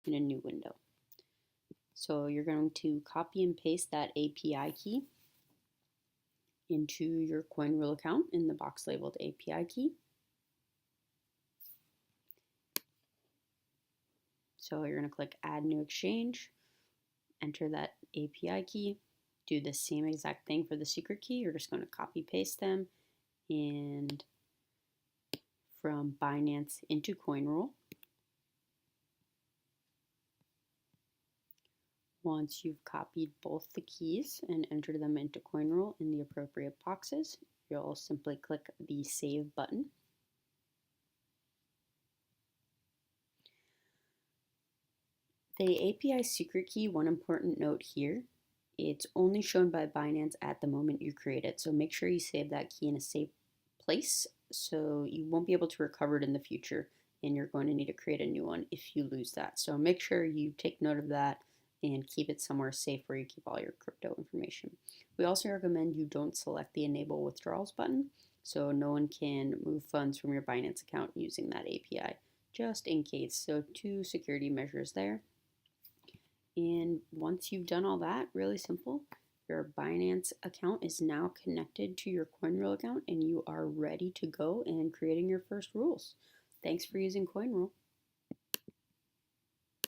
in a new window. So you're going to copy and paste that API key into your Coinrule account in the box labeled API key. So you're going to click Add New Exchange, enter that API key, do the same exact thing for the secret key. You're just going to copy paste them and from Binance into Coinrule. Once you've copied both the keys and entered them into Coinrule in the appropriate boxes, you'll simply click the Save button. The API secret key, one important note here, it's only shown by Binance at the moment you create it. So make sure you save that key in a safe place so you won't be able to recover it in the future, and you're going to need to create a new one if you lose that. So make sure you take note of that and keep it somewhere safe where you keep all your crypto information. We also recommend you don't select the Enable Withdrawals button so no one can move funds from your Binance account using that API, just in case. So 2 security measures there. And once you've done all that, really simple, your Binance account is now connected to your Coinrule account and you are ready to go and creating your first rules. Thanks for using Coinrule.